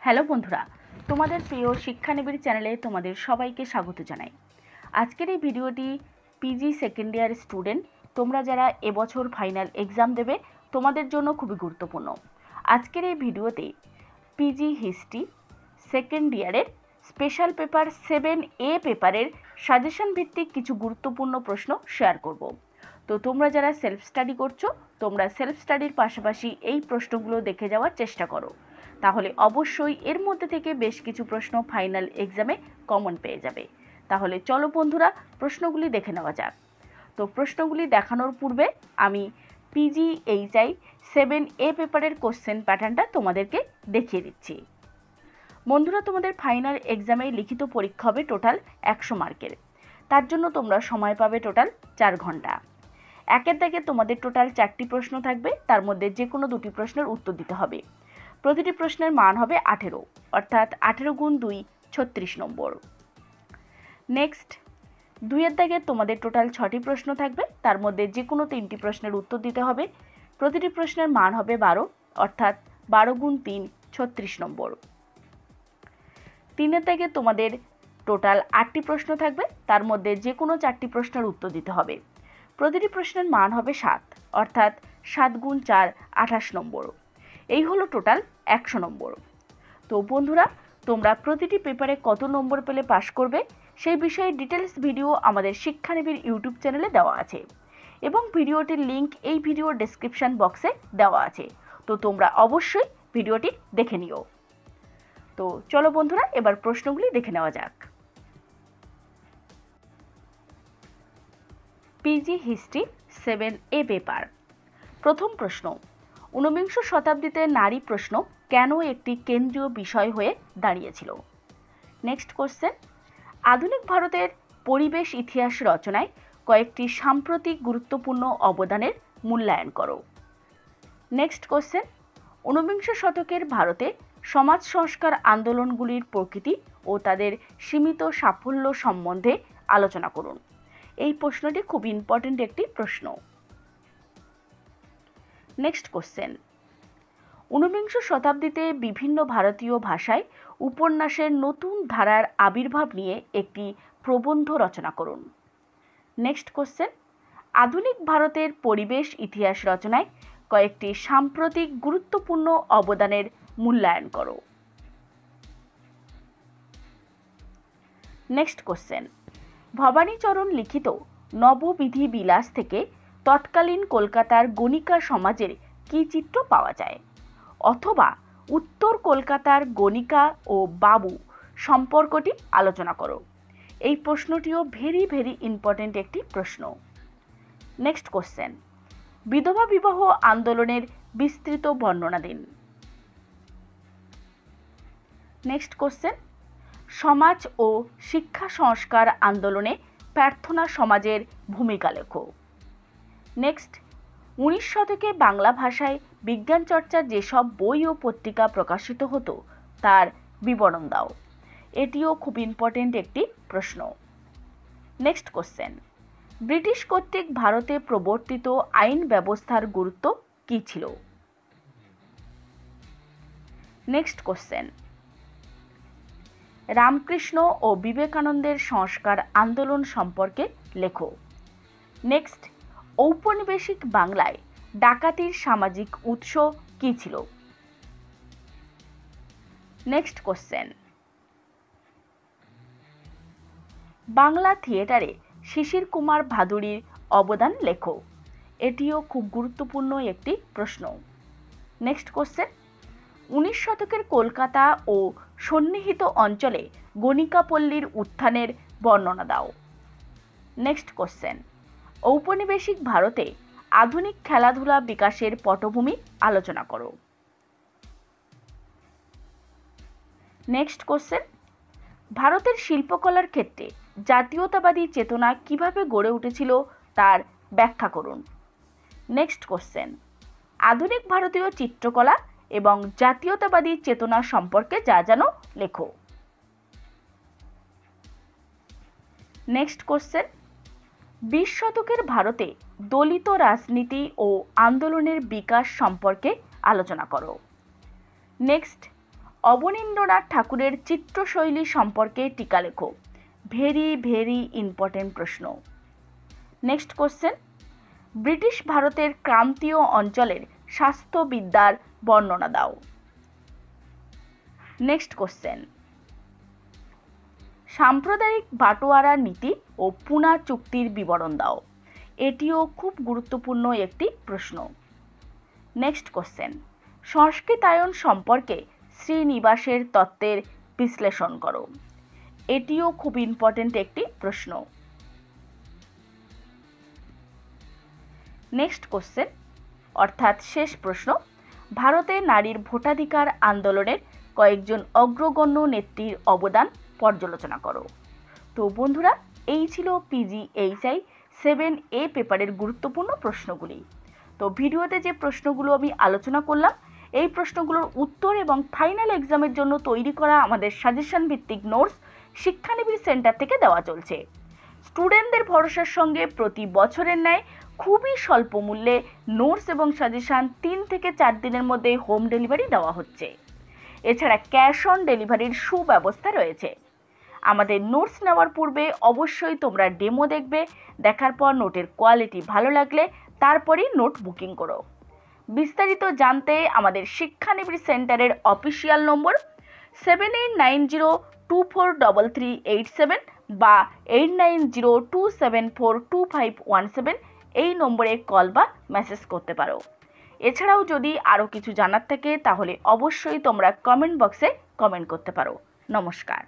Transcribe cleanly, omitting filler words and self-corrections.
Hello বন্ধুরা, তোমাদের প্রিয় শিক্ষানিবিড় চ্যানেলে তোমাদের সবাইকে স্বাগত জানাই। আজকের এই ভিডিওটি পিজি সেকেন্ড ইয়ার স্টুডেন্ট, তোমরা যারা এবছর ফাইনাল এক্সাম দেবে তোমাদের জন্য খুবই গুরুত্বপূর্ণ। আজকের এই ভিডিওতে পিজি হিস্ট্রি সেকেন্ড ইয়ারের স্পেশাল পেপার 7A পেপারের সাজেশন ভিত্তিক কিছু গুরুত্বপূর্ণ প্রশ্ন শেয়ার করব। তো তোমরা যারা সেলফ স্টাডি করছো, তোমরা সেলফ স্টাডির পাশাপাশি এই প্রশ্নগুলো দেখে যাওয়ার চেষ্টা করো, তাহলে অবশ্যই এর মধ্যে থেকে বেশ কিছু প্রশ্ন ফাইনাল এক্সামে কমন পেয়ে যাবে। তাহলে চলো বন্ধুরা, প্রশ্নগুলি দেখে নেওয়া যাক। তো প্রশ্নগুলি দেখানোর পূর্বে আমি PGHI 7A পেপারের কোশ্চেন প্যাটার্নটা তোমাদেরকে দেখিয়ে দিচ্ছি। বন্ধুরা, তোমাদের ফাইনাল এক্সামে লিখিত পরীক্ষা হবে টোটাল 100 মার্কের। তার জন্য তোমরা সময় পাবে টোটাল 4 ঘন্টা। একের দাগে তোমাদের টোটাল 4টি প্রশ্ন থাকবে, তার মধ্যে যে কোনো 2টি প্রশ্নের উত্তর দিতে হবে। প্রতিটি প্রশ্নের মান হবে 18, অর্থাৎ 18 গুণ 2 36 নম্বর। নেক্সট, 2-এর দাগে তোমাদের টোটাল 6টি প্রশ্ন থাকবে, তার মধ্যে যে কোনো 3টি প্রশ্নের উত্তর দিতে হবে। প্রতিটি প্রশ্নের মান হবে 12, অর্থাৎ 12 গুণ 3 36 নম্বর। 3-এর দাগে তোমাদের টোটাল 8টি প্রশ্ন থাকবে, তার মধ্যে যে কোনো 4টি প্রশ্নের উত্তর দিতে হবে। প্রতিটি প্রশ্নের মান হবে 7, অর্থাৎ 7 গুণ 4 28 নম্বর। এই হলো টোটাল 100 নম্বর। তো বন্ধুরা, তোমরা প্রতিটি পেপারে কত নম্বর পেলে পাস করবে সেই বিষয়ে ডিটেলস ভিডিও আমাদের শিক্ষানিবিড় ইউটিউব চ্যানেলে দেওয়া আছে, এবং ভিডিওটির লিঙ্ক এই ভিডিওর ডেসক্রিপশন বক্সে দেওয়া আছে। তো তোমরা অবশ্যই ভিডিওটি দেখে নিও। তো চলো বন্ধুরা, এবার প্রশ্নগুলি দেখে নেওয়া যাক। PG history 7A paper. প্রথম প্রশ্ন, ঊনবিংশ শতাব্দীতে নারী প্রশ্ন কেন একটি কেন্দ্রীয় বিষয় হয়ে দাঁড়িয়েছিল? নেক্সট কোশ্চেন, আধুনিক ভারতের পরিবেশ ইতিহাস রচনায় কয়েকটি সাম্প্রতিক গুরুত্বপূর্ণ অবদানের মূল্যায়ন করো। নেক্সট কোশ্চেন, ঊনবিংশ শতকের ভারতে সমাজ সংস্কার আন্দোলনগুলির প্রকৃতি ও তাদের সীমিত সাফল্য সম্বন্ধে আলোচনা করুন। এই প্রশ্নটি খুব ইম্পর্টেন্ট একটি প্রশ্ন। নেক্সট কোশ্চেন, ঊনবিংশ শতাব্দীতে বিভিন্ন ভারতীয় ভাষায় উপন্যাসের নতুন ধারার আবির্ভাব নিয়ে একটি প্রবন্ধ রচনা করুন। নেক্সট কোশ্চেন, আধুনিক ভারতের পরিবেশ ইতিহাস রচনায় কয়েকটি সাম্প্রতিক গুরুত্বপূর্ণ অবদানের মূল্যায়ন করো। নেক্সট কোশ্চেন, ভবানীচরণ লিখিত নববিধি বিলাস থেকে তৎকালীন কলকাতার গণিকা সমাজের কী চিত্র পাওয়া যায়? অথবা উত্তর কলকাতার গণিকা ও বাবু সম্পর্কটি আলোচনা করো। এই প্রশ্নটিও ভেরি ইম্পর্টেন্ট একটি প্রশ্ন। নেক্সট কোশ্চেন, বিধবা বিবাহ আন্দোলনের বিস্তৃত বর্ণনা দিন। নেক্সট কোশ্চেন, সমাজ ও শিক্ষা সংস্কার আন্দোলনে প্রার্থনা সমাজের ভূমিকা লেখো। নেক্সট, 19 শতকে বাংলা ভাষায় বিজ্ঞান চর্চার যেসব বই ও পত্রিকা প্রকাশিত হতো তার বিবরণ দাও। এটিও খুব ইম্পর্টেন্ট একটি প্রশ্ন। নেক্সট কোশ্চেন, ব্রিটিশ কর্তৃক ভারতে প্রবর্তিত আইন ব্যবস্থার গুরুত্ব কী ছিল? নেক্সট কোশ্চেন, রামকৃষ্ণ ও বিবেকানন্দের সংস্কার আন্দোলন সম্পর্কে লেখো। নেক্সট, ঔপনিবেশিক বাংলায় ডাকাতির সামাজিক উৎস কী ছিল? নেক্সট কোশ্চেন, বাংলা থিয়েটারে শিশির কুমার ভাদুড়ির অবদান লেখো। এটিও খুব গুরুত্বপূর্ণ একটি প্রশ্ন। নেক্সট কোশ্চেন, 19 শতকের কলকাতা ও সন্নিহিত অঞ্চলে গণিকাপল্লীর উত্থানের বর্ণনা দাও। নেক্সট কোশ্চেন, ঔপনিবেশিক ভারতে আধুনিক খেলাধুলা বিকাশের পটভূমি আলোচনা করো। নেক্সট কোশ্চেন, ভারতের শিল্পকলার ক্ষেত্রে জাতীয়তাবাদী চেতনা কিভাবে গড়ে উঠেছিল তার ব্যাখ্যা করুন। নেক্সট কোশ্চেন, আধুনিক ভারতীয় চিত্রকলা এবং জাতীয়তাবাদী চেতনা সম্পর্কে যা জানো লেখো। নেক্সট কোশ্চেন, 20 শতকের ভারতে দলিত রাজনীতি ও আন্দোলনের বিকাশ সম্পর্কে আলোচনা করো। নেক্সট, অবনীন্দ্রনাথ ঠাকুরের চিত্রশৈলী সম্পর্কে টিকা লেখো। ভেরি ভেরি ইম্পর্টেন্ট প্রশ্ন। নেক্সট কোশ্চেন, ব্রিটিশ ভারতের ক্রান্তীয় অঞ্চলের স্বাস্থ্যবিদ্যার বর্ণনা দাও। নেক্সট কোশ্চেন, সাম্প্রদায়িক বাটোয়ারা নীতি ও পুনা চুক্তির বিবরণ দাও। এটিও খুব গুরুত্বপূর্ণ একটি প্রশ্ন। নেক্সট কোশ্চেন, সংস্কৃতায়ন সম্পর্কে শ্রীনিবাসের তত্ত্বের বিশ্লেষণ করো। এটিও খুব ইম্পর্টেন্ট একটি প্রশ্ন। নেক্সট কোশ্চেন অর্থাৎ শেষ প্রশ্ন, ভারতে নারীর ভোটাধিকার আন্দোলনের কয়েকজন অগ্রগণ্য নেত্রীর অবদান পর্যালোচনা করো। তো বন্ধুরা, এই ছিল PGHI 7A পেপারের গুরুত্বপূর্ণ প্রশ্নগুলি। তো ভিডিওতে যে প্রশ্নগুলো আমি আলোচনা করলাম, এই প্রশ্নগুলোর উত্তর এবং ফাইনাল এক্সামের জন্য তৈরি করা আমাদের সাজেশন ভিত্তিক নোটস শিক্ষানিবিড় সেন্টার থেকে দেওয়া চলছে। স্টুডেন্টদের ভরসার সঙ্গে প্রতি বছরের ন্যায় খুবই স্বল্প মূল্যে নোটস এবং সাজেশান 3 থেকে 4 দিনের মধ্যে হোম ডেলিভারি দেওয়া হচ্ছে। এছাড়া ক্যাশ অন ডেলিভারির সুব্যবস্থা রয়েছে। আমাদের নোটস নেওয়ার পূর্বে অবশ্যই তোমরা ডেমো দেখবে, দেখার পর নোটের কোয়ালিটি ভালো লাগলে তারপরেই নোট বুকিং করো। বিস্তারিত জানতে আমাদের শিক্ষানিবিড় সেন্টারের অফিসিয়াল নম্বর 7890243387 বা 8902742517 এই নম্বরে কল বা মেসেজ করতে পারো। এছাড়াও যদি আরও কিছু জানার থাকে তাহলে অবশ্যই তোমরা কমেন্ট বক্সে কমেন্ট করতে পারো। নমস্কার।